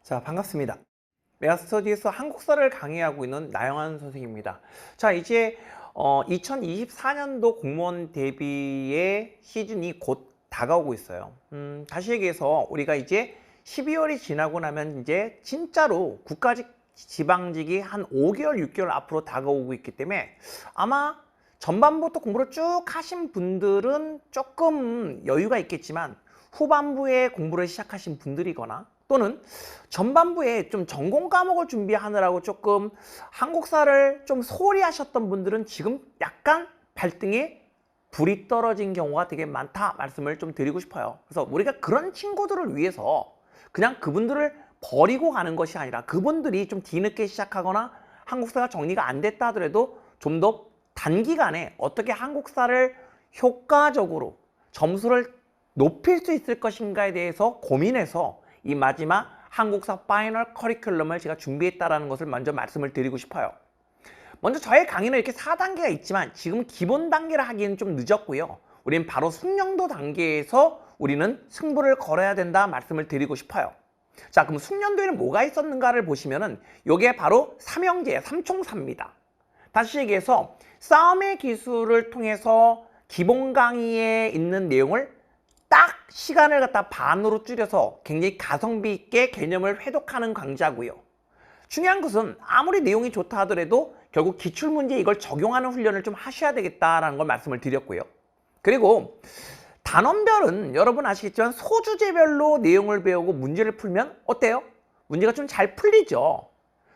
자, 반갑습니다. 메가스터디에서 한국사를 강의하고 있는 나영환 선생님입니다. 자, 이제 2024년도 공무원 대비의 시즌이 곧 다가오고 있어요. 다시 얘기해서 우리가 이제 12월이 지나고 나면 이제 진짜로 국가직, 지방직이 한 5개월, 6개월 앞으로 다가오고 있기 때문에 아마 전반부터 공부를 쭉 하신 분들은 조금 여유가 있겠지만 후반부에 공부를 시작하신 분들이거나 또는 전반부에 좀 전공 과목을 준비하느라고 조금 한국사를 좀 소홀히 하셨던 분들은 지금 약간 발등에 불이 떨어진 경우가 되게 많다 말씀을 좀 드리고 싶어요. 그래서 우리가 그런 친구들을 위해서 그냥 그분들을 버리고 가는 것이 아니라 그분들이 좀 뒤늦게 시작하거나 한국사가 정리가 안 됐다 하더라도 좀 더 단기간에 어떻게 한국사를 효과적으로 점수를 높일 수 있을 것인가에 대해서 고민해서 이 마지막 한국사 파이널 커리큘럼을 제가 준비했다는 것을 먼저 말씀을 드리고 싶어요. 먼저 저의 강의는 이렇게 4단계가 있지만 지금 기본 단계를 하기에는 좀 늦었고요. 우리는 바로 숙련도 단계에서 우리는 승부를 걸어야 된다 말씀을 드리고 싶어요. 자, 그럼 숙련도에는 뭐가 있었는가를 보시면은 이게 바로 삼형제, 삼총사입니다. 다시 얘기해서 싸움의 기술을 통해서 기본 강의에 있는 내용을 딱 시간을 갖다 반으로 줄여서 굉장히 가성비 있게 개념을 회독하는 강좌고요. 중요한 것은 아무리 내용이 좋다 하더라도 결국 기출문제에 이걸 적용하는 훈련을 좀 하셔야 되겠다라는 걸 말씀을 드렸고요. 그리고 단원별은 여러분 아시겠지만 소주제별로 내용을 배우고 문제를 풀면 어때요? 문제가 좀 잘 풀리죠.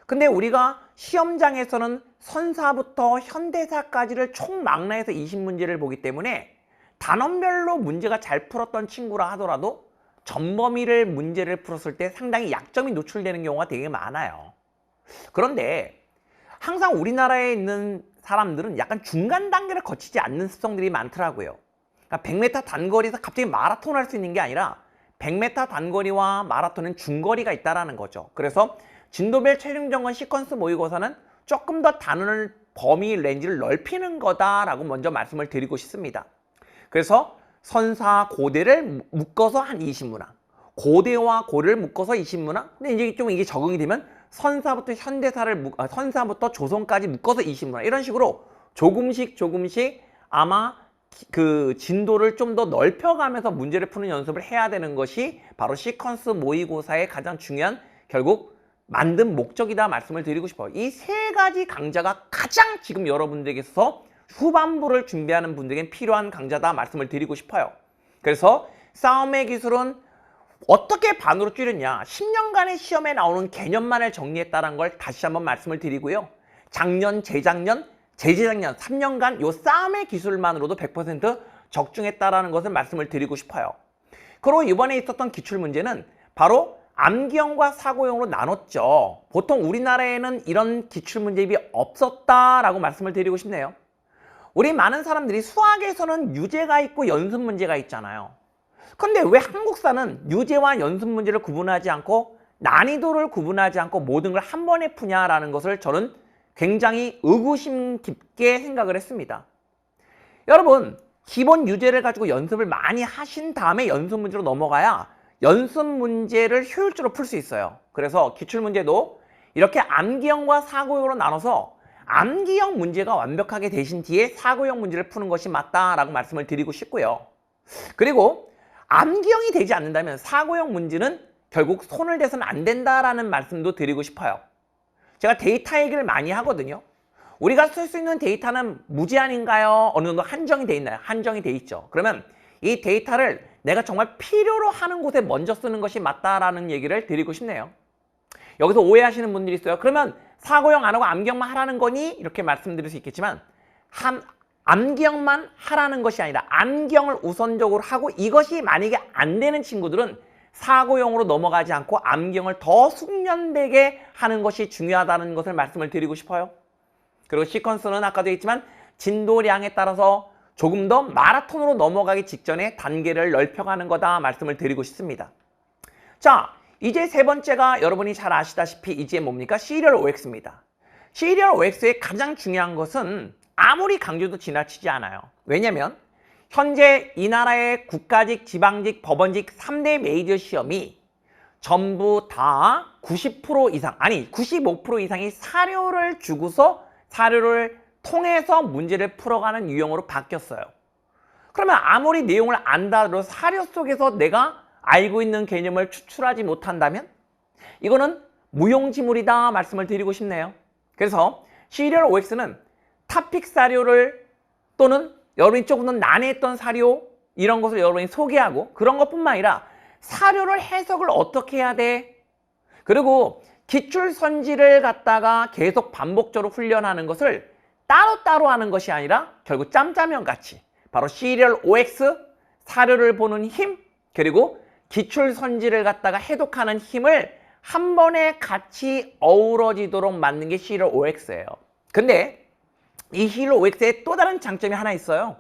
근데 우리가 시험장에서는 선사부터 현대사까지를 총망라해서 20문제를 보기 때문에 단원별로 문제가 잘 풀었던 친구라 하더라도 전범위를 문제를 풀었을 때 상당히 약점이 노출되는 경우가 되게 많아요. 그런데 항상 우리나라에 있는 사람들은 약간 중간 단계를 거치지 않는 습성들이 많더라고요. 그러니까 100m 단거리에서 갑자기 마라톤을 할 수 있는 게 아니라 100m 단거리와 마라톤은 중거리가 있다는 거죠. 그래서 진도별 체중정원 시퀀스 모의고사는 조금 더 단원을 범위 렌즈를 넓히는 거다라고 먼저 말씀을 드리고 싶습니다. 그래서 선사, 고대를 묶어서 한 20문항, 고대와 고를 묶어서 20문항. 근데 이제 좀 이게 적응이 되면 선사부터 현대사를 선사부터 조선까지 묶어서 20문항. 이런 식으로 조금씩 아마 그 진도를 좀 더 넓혀가면서 문제를 푸는 연습을 해야 되는 것이 바로 시퀀스 모의고사의 가장 중요한 결국 만든 목적이다 말씀을 드리고 싶어요. 이 세 가지 강좌가 가장 지금 여러분들에게서 후반부를 준비하는 분들에게 필요한 강좌다 말씀을 드리고 싶어요. 그래서 싸움의 기술은 어떻게 반으로 줄였냐, 10년간의 시험에 나오는 개념만을 정리했다는 걸 다시 한번 말씀을 드리고요. 작년, 재작년, 재재작년 3년간 요 싸움의 기술만으로도 100% 적중했다라는 것을 말씀을 드리고 싶어요. 그리고 이번에 있었던 기출문제는 바로 암기형과 사고형으로 나눴죠. 보통 우리나라에는 이런 기출문제집이 없었다라고 말씀을 드리고 싶네요. 우리 많은 사람들이 수학에서는 유제가 있고 연습 문제가 있잖아요. 근데 왜 한국사는 유제와 연습 문제를 구분하지 않고 난이도를 구분하지 않고 모든 걸 한 번에 푸냐라는 것을 저는 굉장히 의구심 깊게 생각을 했습니다. 여러분, 기본 유제를 가지고 연습을 많이 하신 다음에 연습 문제로 넘어가야 연습 문제를 효율적으로 풀 수 있어요. 그래서 기출문제도 이렇게 암기형과 사고형으로 나눠서 암기형 문제가 완벽하게 되신 뒤에 사고형 문제를 푸는 것이 맞다라고 말씀을 드리고 싶고요. 그리고 암기형이 되지 않는다면 사고형 문제는 결국 손을 대서는 안 된다라는 말씀도 드리고 싶어요. 제가 데이터 얘기를 많이 하거든요. 우리가 쓸 수 있는 데이터는 무제한인가요? 어느 정도 한정이 돼 있나요? 한정이 돼 있죠. 그러면 이 데이터를 내가 정말 필요로 하는 곳에 먼저 쓰는 것이 맞다라는 얘기를 드리고 싶네요. 여기서 오해하시는 분들이 있어요. 그러면 사고형 안 하고 암기형만 하라는 거니? 이렇게 말씀드릴 수 있겠지만 암기형만 하라는 것이 아니라 암기형을 우선적으로 하고 이것이 만약에 안 되는 친구들은 사고형으로 넘어가지 않고 암기형을 더 숙련되게 하는 것이 중요하다는 것을 말씀을 드리고 싶어요. 그리고 시퀀스는 아까도 했지만 진도량에 따라서 조금 더 마라톤으로 넘어가기 직전에 단계를 넓혀가는 거다 말씀을 드리고 싶습니다. 자, 이제 세 번째가 여러분이 잘 아시다시피 이제 뭡니까? 시리얼 OX입니다. 시리얼 OX의 가장 중요한 것은 아무리 강조도 지나치지 않아요. 왜냐면 현재 이 나라의 국가직, 지방직, 법원직 3대 메이저 시험이 전부 다 90% 이상, 아니 95% 이상이 사료를 주고서 사료를 통해서 문제를 풀어가는 유형으로 바뀌었어요. 그러면 아무리 내용을 안다 하더라도 사료 속에서 내가 알고 있는 개념을 추출하지 못한다면 이거는 무용지물이다 말씀을 드리고 싶네요. 그래서 시리얼 OX는 탑픽 사료를 또는 여러분이 조금 더 난해했던 사료 이런 것을 여러분이 소개하고 그런 것뿐만 아니라 사료를 해석을 어떻게 해야 돼? 그리고 기출 선지를 갖다가 계속 반복적으로 훈련하는 것을 따로따로 하는 것이 아니라 결국 짬짜면 같이 바로 시리얼 OX, 사료를 보는 힘, 그리고 기출 선지를 갖다가 해독하는 힘을 한 번에 같이 어우러지도록 만든 게 시리얼 OX예요. 근데 이 시리얼 OX의 또 다른 장점이 하나 있어요.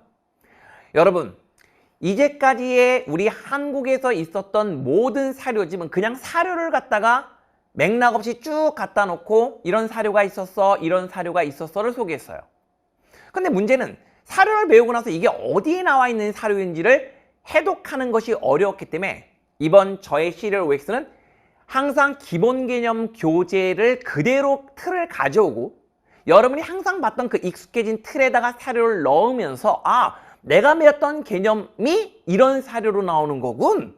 여러분, 이제까지의 우리 한국에서 있었던 모든 사료집은 그냥 사료를 갖다가 맥락 없이 쭉 갖다 놓고 이런 사료가 있었어, 이런 사료가 있었어를 소개했어요. 근데 문제는 사료를 배우고 나서 이게 어디에 나와 있는 사료인지를 해독하는 것이 어려웠기 때문에 이번 저의 시리얼 OX는 항상 기본 개념 교재를 그대로 틀을 가져오고 여러분이 항상 봤던 그 익숙해진 틀에다가 사료를 넣으면서 내가 배웠던 개념이 이런 사료로 나오는 거군.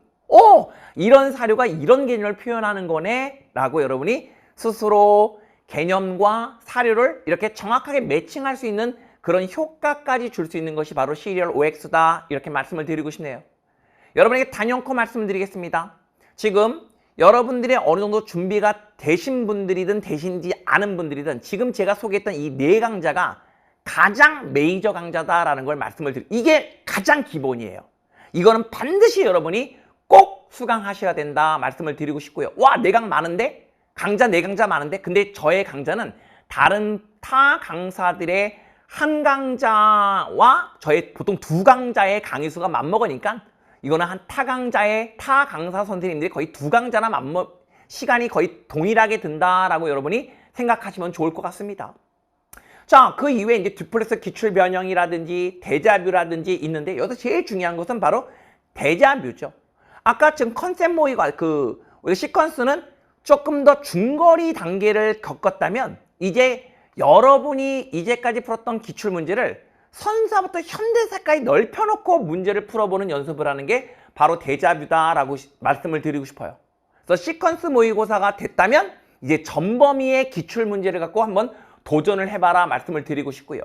이런 사료가 이런 개념을 표현하는 거네 라고 여러분이 스스로 개념과 사료를 이렇게 정확하게 매칭할 수 있는 그런 효과까지 줄 수 있는 것이 바로 시리얼 OX다 이렇게 말씀을 드리고 싶네요. 여러분에게 단연코 말씀드리겠습니다. 지금 여러분들의 어느 정도 준비가 되신 분들이든 되시지 않은 분들이든 지금 제가 소개했던 이 네 강좌가 가장 메이저 강좌다라는 걸 말씀을 드리고 이게 가장 기본이에요. 이거는 반드시 여러분이 꼭 수강하셔야 된다 말씀을 드리고 싶고요. 와, 네 강 많은데? 강좌 네 강좌 많은데? 근데 저의 강좌는 다른 타 강사들의 한 강좌와 저의 보통 두 강좌의 강의 수가 맞먹으니까 이거는 한 타 강사 선생님들이 거의 두 강좌나 시간이 거의 동일하게 든다라고 여러분이 생각하시면 좋을 것 같습니다. 자, 그 이후에 이제 듀플렉스 기출 변형이라든지 데자뷰라든지 있는데 여기서 제일 중요한 것은 바로 데자뷰죠. 아까 지금 컨셉 모의가 우리 시퀀스는 조금 더 중거리 단계를 겪었다면 이제 여러분이 이제까지 풀었던 기출 문제를 선사부터 현대사까지 넓혀놓고 문제를 풀어보는 연습을 하는 게 바로 데자뷰다라고 말씀을 드리고 싶어요. 그래서 시퀀스 모의고사가 됐다면 이제 전범위의 기출 문제를 갖고 한번 도전을 해봐라 말씀을 드리고 싶고요.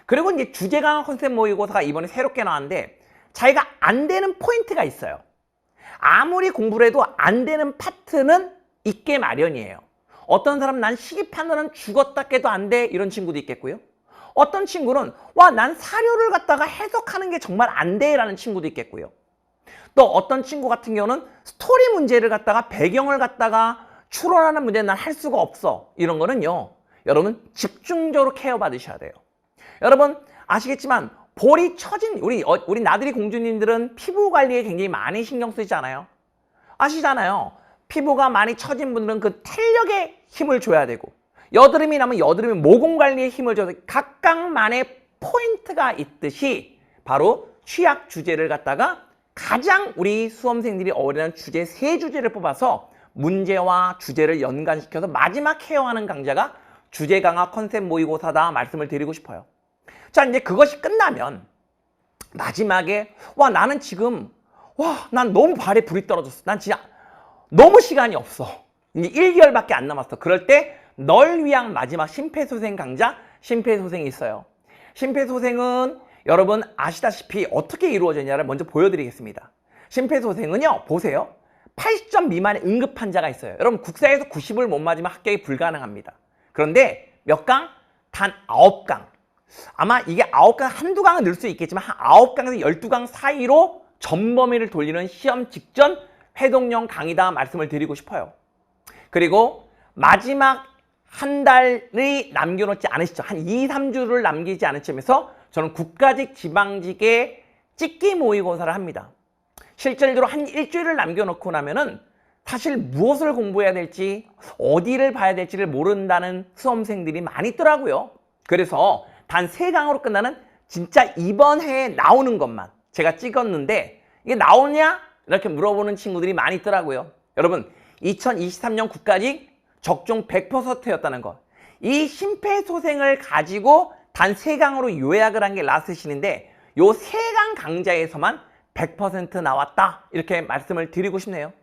그리고 이제 주제 강화 컨셉 모의고사가 이번에 새롭게 나왔는데 자기가 안 되는 포인트가 있어요. 아무리 공부를 해도 안 되는 파트는 있게 마련이에요. 어떤 사람은 난 시기판단은 죽었다 깨도 안 돼 이런 친구도 있겠고요. 어떤 친구는 난 사료를 갖다가 해석하는 게 정말 안 돼 라는 친구도 있겠고요. 또 어떤 친구 같은 경우는 스토리 문제를 갖다가 배경을 갖다가 추론하는 문제는 난 할 수가 없어 이런 거는요. 여러분 집중적으로 케어 받으셔야 돼요. 여러분 아시겠지만 볼이 처진 우리 나들이 공주님들은 피부 관리에 굉장히 많이 신경 쓰이잖아요. 아시잖아요. 피부가 많이 처진 분들은 그 탄력에 힘을 줘야 되고 여드름이 나면 여드름의 모공 관리에 힘을 줘서 각각만의 포인트가 있듯이 바로 취약 주제를 갖다가 가장 우리 수험생들이 어려워하는 주제 세 주제를 뽑아서 문제와 주제를 연관시켜서 마지막 케어하는 강좌가 주제 강화 컨셉 모의고사다 말씀을 드리고 싶어요. 자, 이제 그것이 끝나면 마지막에 나는 지금 난 너무 발에 불이 떨어졌어. 난 진짜 너무 시간이 없어. 이제 1개월밖에 안 남았어. 그럴 때 널 위한 마지막 심폐소생 강좌 심폐소생이 있어요. 심폐소생은 여러분 아시다시피 어떻게 이루어졌냐를 먼저 보여드리겠습니다. 심폐소생은요, 보세요. 80점 미만의 응급환자가 있어요. 여러분 국사에서 90을 못 맞으면 합격이 불가능합니다. 그런데 몇 강? 단 9강. 아마 이게 9강, 한두 강은 늘 수 있겠지만 한 9강에서 12강 사이로 전범위를 돌리는 시험 직전 회동형 강의다 말씀을 드리고 싶어요. 그리고 마지막 한 달이 남겨놓지 않으시죠. 한 2, 3주를 남기지 않은 시점에서 저는 국가직, 지방직의 찍기 모의고사를 합니다. 실질적으로 한 일주일을 남겨놓고 나면은 사실 무엇을 공부해야 될지 어디를 봐야 될지를 모른다는 수험생들이 많이 있더라고요. 그래서 단 3강으로 끝나는 진짜 이번 해에 나오는 것만 제가 찍었는데 이게 나오냐? 이렇게 물어보는 친구들이 많이 있더라고요. 여러분 2023년 국가직 적중 100%였다는 것. 이 심폐소생을 가지고 단 3강으로 요약을 한 게 라스신인데 요 3강 강좌에서만 100% 나왔다. 이렇게 말씀을 드리고 싶네요.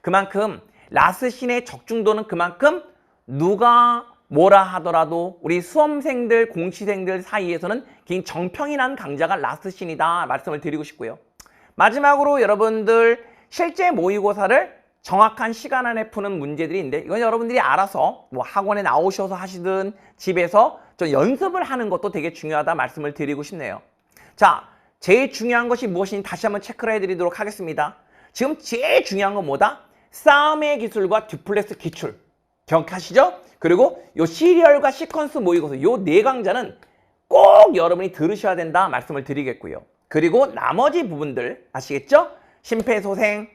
그만큼 라스신의 적중도는 그만큼 누가 뭐라 하더라도 우리 수험생들, 공시생들 사이에서는 굉장히 정평이 난 강좌가 라스신이다 말씀을 드리고 싶고요. 마지막으로 여러분들 실제 모의고사를 정확한 시간 안에 푸는 문제들이 있는데 이건 여러분들이 알아서 뭐 학원에 나오셔서 하시든 집에서 좀 연습을 하는 것도 되게 중요하다 말씀을 드리고 싶네요. 자, 제일 중요한 것이 무엇인지 다시 한번 체크를 해드리도록 하겠습니다. 지금 제일 중요한 건 뭐다? 싸움의 기술과 듀플렉스 기출. 기억하시죠? 그리고 요 시리얼과 시퀀스 모의고사 요 4강좌는 꼭 여러분이 들으셔야 된다 말씀을 드리겠고요. 그리고 나머지 부분들 아시겠죠? 심폐소생,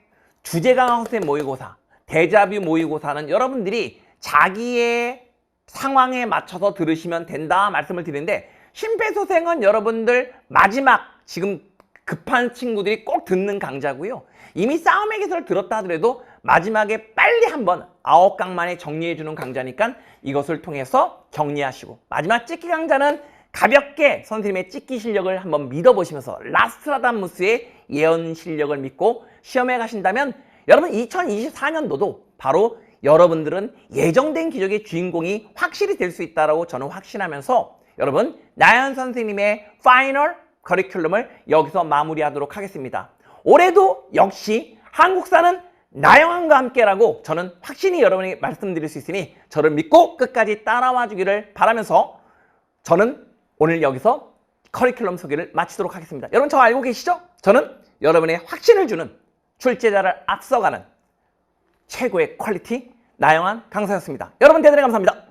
주제강화학생 모의고사, 데자뷰 모의고사는 여러분들이 자기의 상황에 맞춰서 들으시면 된다 말씀을 드리는데 심폐소생은 여러분들 마지막 지금 급한 친구들이 꼭 듣는 강좌고요. 이미 싸움의 기술을 들었다 하더라도 마지막에 빨리 한번 9강 만에 정리해주는 강좌니까 이것을 통해서 격리하시고 마지막 찍기 강좌는 가볍게 선생님의 찍기 실력을 한번 믿어보시면서 라스트라다무스의 예언 실력을 믿고 시험에 가신다면 여러분 2024년도도 바로 여러분들은 예정된 기적의 주인공이 확실히 될 수 있다고 저는 확신하면서 여러분 나연 선생님의 파이널 커리큘럼을 여기서 마무리하도록 하겠습니다. 올해도 역시 한국사는 나영환과 함께라고 저는 확신히 여러분에게 말씀드릴 수 있으니 저를 믿고 끝까지 따라와 주기를 바라면서 저는 오늘 여기서 커리큘럼 소개를 마치도록 하겠습니다. 여러분 저 알고 계시죠? 저는 여러분의 확신을 주는 출제자를 앞서가는 최고의 퀄리티 나영환 강사였습니다. 여러분 대단히 감사합니다.